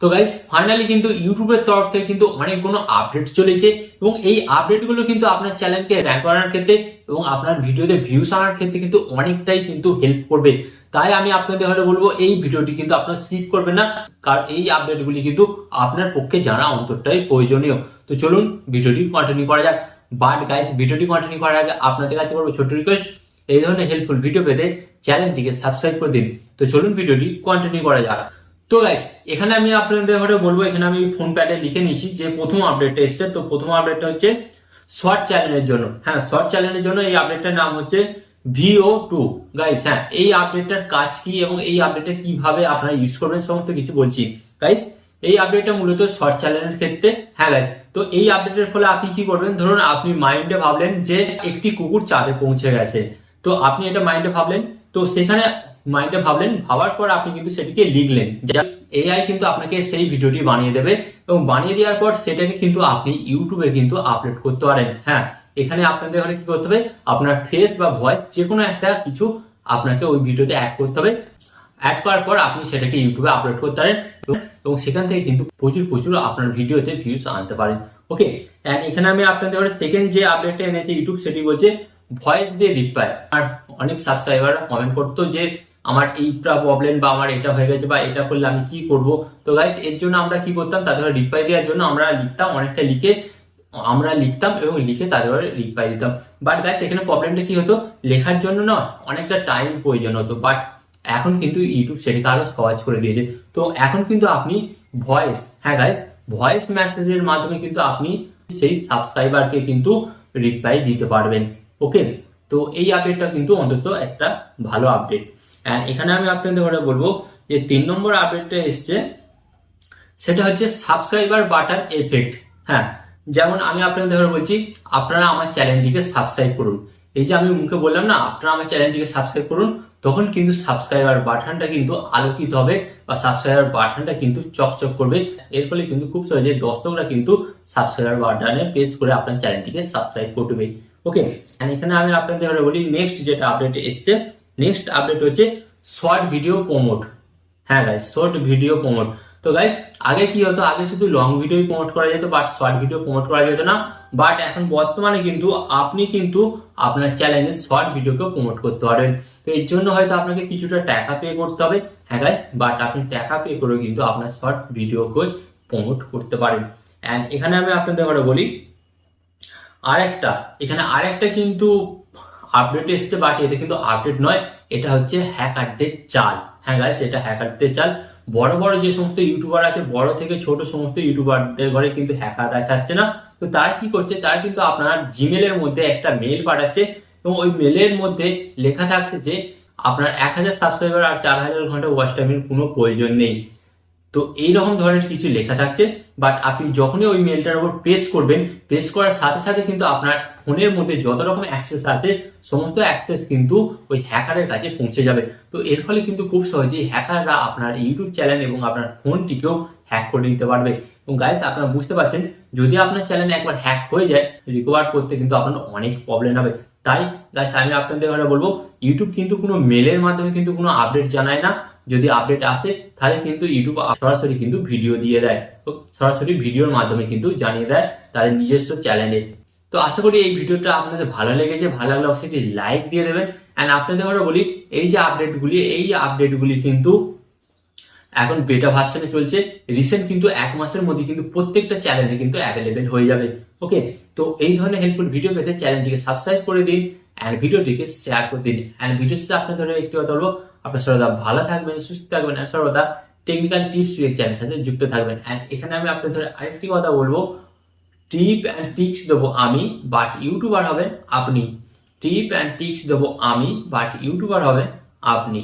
তো guys finally কিন্তু ইউটিউবের তরফ থেকে কিন্তু অনেকগুলো আপডেট চলেছে এবং এই আপডেটগুলো কিন্তু আপনার চ্যানেলকে র্যাঙ্ক করার ক্ষেত্রে এবং আপনার ভিডিওতে ভিউজ আনার ক্ষেত্রে কিন্তু অনেকটাই কিন্তু হেল্প করবে। তাই আমি আপনাদের হলে বলবো এই ভিডিওটি কিন্তু আপনার স্কিপ করবেন না, কারণ এই আপডেটগুলি কিন্তু আপনার পক্ষে জানা অন্তরটাই প্রয়োজনীয়। তো চলুন ভিডিওটি কন্টিনিউ করা যাক। বাট গাইস ভিডিওটি কন্টিনিউ করার আগে আপনাদের কাছে করবো ছোট্ট রিকোয়েস্ট, এই ধরনের হেল্পফুল ভিডিও পেতে চ্যানেলটিকে সাবস্ক্রাইব করে দিন। তো চলুন ভিডিওটি কন্টিনিউ করা যাক। তো গাইস এখানে আমি আপনাদের ঘরে বলবো, এখানে আমি ফোন প্যাডে লিখে নিয়েছি যে প্রথম আপডেটটা এসছে। তো প্রথম আপডেটটা হচ্ছে শর্ট চ্যানেলের জন্য। হ্যাঁ, শর্ট চ্যানেলের জন্য এই আপডেটটার নাম হচ্ছে VO2 গাইস। হ্যাঁ, এই আপডেটটার কাজ কি এবং এই আপডেটটা কিভাবে আপনারা ইউজ করবেন সমস্ত কিছু বলছি গাইস। এই আপডেটটা মূলত শর্ট চ্যানেলের ক্ষেত্রে। হ্যাঁ গাইস, তো এই আপডেটের ফলে আপনি কি করবেন, ধরুন আপনি মাইন্ডে ভাবলেন যে একটি কুকুর চাঁদে পৌঁছে গেছে, তো আপনি এটা মাইন্ডে ভাবলেন, তো সেখানে মাইন্ডে ভাবার পর আপনি কিন্তু সেটিকে লিখলেন, এআই কিন্তু আপনাকে সেই ভিডিওটি বানিয়ে দেবে এবং বানিয়ে দেওয়ার পর সেটাকে কিন্তু আপনি ইউটিউবে কিন্তু আপলোড করতে পারেন। হ্যাঁ, এখানে আপনাদের ঘরে কি করতে হবে, আপনার ফেস বা ভয়েস যে কোনো একটা কিছু আপনাকে ওই ভিডিওতে অ্যাড করতে হবে। অ্যাড করার পর আপনি সেটাকে ইউটিউবে আপলোড করতে পারেন এবং সেখান থেকে কিন্তু প্রচুর আপনার ভিডিওতে ভিউজ আনতে পারেন। ওকে, এন্ড এখানে আমি আপনাদের ঘরে সেকেন্ড যে আপডেটটা এনেছি ইউটিউব, সেটি বলছে ভয়েস দিয়ে রিপ্লাই। আর অনেক সাবস্ক্রাইবার কমেন্ট করতো যে আমার এইটা প্রবলেম বা আমার এটা হয়ে গেছে বা এটা করলে আমি কি করব। তো গাইস এর জন্য আমরা কি করতাম, তাদের রিপ্লাই দেওয়ার জন্য আমরা লিখতাম, অনেকটা লিখতাম এবং লিখে তাদের রিপ্লাই দিতাম। বাট গাইস এখানে প্রবলেমটা কি হতো, লেখার জন্য না অনেকটা টাইম প্রয়োজন হতো। বাট এখন কিন্তু ইউটিউব সেটাকে আরো সহজ করে দিয়েছে। তো এখন কিন্তু আপনি ভয়েস, হ্যাঁ গাইস, ভয়েস মেসেজের মাধ্যমে কিন্তু আপনি সেই সাবস্ক্রাইবারকে কিন্তু রিপ্লাই দিতে পারবেন। ওকে, তো এই আপডেটটা কিন্তু অন্তত একটা ভালো আপডেট। এন্ড এখানে আমি আপনাদের ঘরে বলবো যে 3 নম্বর আপডেটটা এসছে, সেটা হচ্ছে সাবস্ক্রাইবার বাটন এফেক্ট। হ্যাঁ, যেমন আমি আপনাদের ঘরে বলছি আপনারা আমার চ্যানেলটিকে সাবস্ক্রাইব করুন, এই যে আমি মুখে বললাম না আপনারা আমার চ্যানেলটিকে সাবস্ক্রাইব করুন, তখন কিন্তু সাবস্ক্রাইবার বাটনটা কিন্তু আলোকিত হবে বা সাবস্ক্রাইবার বাটনটা কিন্তু চকচক করবে। এর ফলে কিন্তু খুব সহজে দর্শকরা কিন্তু সাবস্ক্রাইবার বাটনে প্রেস করে আপনার চ্যানেলটিকে সাবস্ক্রাইব করবে। ওকে, এখানে আমি আপনাদের ঘরে বলি নেক্সট যেটা আপডেট এসছে, নেক্সট আপডেট হচ্ছে শর্ট ভিডিও প্রমোট। হ্যাঁ গাইস, শর্ট ভিডিও প্রমোট। তো গাইস আগে কি হতো, আগে শুধু লং ভিডিও প্রমোট করা যেত বাট শর্ট ভিডিও প্রমোট করা যেত না। বাট এখন বর্তমানে কিন্তু আপনি কিন্তু আপনার চ্যানেলে শর্ট ভিডিওকে প্রমোট করতে পারবেন। তো এর জন্য হয়তো আপনাকে কিছুটা টাকা পে করতে হবে। হ্যাঁ গাইস, বাট আপনি টাকা পে করে কিন্তু আপনার শর্ট ভিডিওকে প্রমোট করতে পারেন। এন্ড এখানে আমি আপনাদের ঘরে বলি এখানে আরেকটা কিন্তু আপডেট এসছে, বাট এটা কিন্তু আপডেট নয়, এটা হচ্ছে হ্যাকারদের চাল। হ্যাঁ গাইস, এটা হ্যাকারদের চাল। বড় বড় যে সমস্ত ইউটিউবার আছে, বড় থেকে ছোট সমস্ত ইউটিউবারদের ঘরে কিন্তু হ্যাকাররা চাচ্ছে না। তো তারা কি করছে, তারা কিন্তু আপনার জিমেলের মধ্যে একটা মেল পাঠাচ্ছে এবং ওই মেলের মধ্যে লেখা থাকছে যে আপনার 1000 সাবস্ক্রাইবার আর 4000 ঘন্টা ওয়াচ টাইমের কোনো প্রয়োজন নেই। তো এইরকম ধরনের কিছু লেখা থাকছে। বাট আপনি যখনই ওই মেলটার উপর প্রেস করবেন, প্রেস করার সাথে সাথে কিন্তু আপনার ফোনের মধ্যে যত রকম অ্যাক্সেস আছে সমস্ত অ্যাক্সেস কিন্তু ওই হ্যাকারের কাছে পৌঁছে যাবে। তো এর ফলে কিন্তু খুব সহজেই হ্যাকাররা আপনার ইউটিউব চ্যানেল এবং আপনার ফোনটিকেও হ্যাক করে নিতে পারবে। এবং গাইস আপনারা বুঝতে পারছেন, যদি আপনার চ্যানেল একবার হ্যাক হয়ে যায়, রিকভার করতে কিন্তু আপনার অনেক প্রবলেম হবে। তাই গাইস আমি আপনাদের ঘরে বলবো, ইউটিউব কিন্তু কোনো মেলের মাধ্যমে কিন্তু কোনো আপডেট জানায় না। যদি আপডেট আসে তাহলে কিন্তু ইউটিউব সরাসরি কিন্তু ভিডিও দিয়ে দেয়, তো সরাসরি ভিডিওর মাধ্যমে কিন্তু জানিয়ে দেয় তাদের নিজস্ব চ্যানেলে। তো আশা করি এই ভিডিওটা আপনাদের ভালো লেগেছে, ভালো লাগলে অবশ্যই লাইক দিয়ে দেবেন। এন্ড আপনাদের ঘরে বলি এই যে আপডেটগুলি কিন্তু এখন বেটা ভার্সনে চলছে। রিসেন্ট কিন্তু 1 মাসের মধ্যে কিন্তু প্রত্যেকটা চ্যানেলে কিন্তু অ্যাভেলেবেল হয়ে যাবে। ওকে, তো এই ধরনের হেল্পফুল ভিডিও পেতে চ্যানেলটিকে সাবস্ক্রাইব করে দিন এন্ড ভিডিওটিকে শেয়ার করে দিন। এন্ড ভিডিও শেষে আপনাদের একটি কথা বলবো, আপনার সর্বদা ভালো থাকবেন, সুস্থ থাকবেন আর সর্বদা টেকনিক্যাল টিপস চ্যানেলের সাথে যুক্ত থাকবেন। এন্ড এখানে আমি আপনাদের আরেকটি কথা বলবো, টিপ অ্যান্ড টিক্স দেবো আমি, বাট ইউটিউবার হবেন আপনি। টিপ অ্যান্ড টিক্স দেবো আমি, বাট ইউটিউবার হবেন আপনি।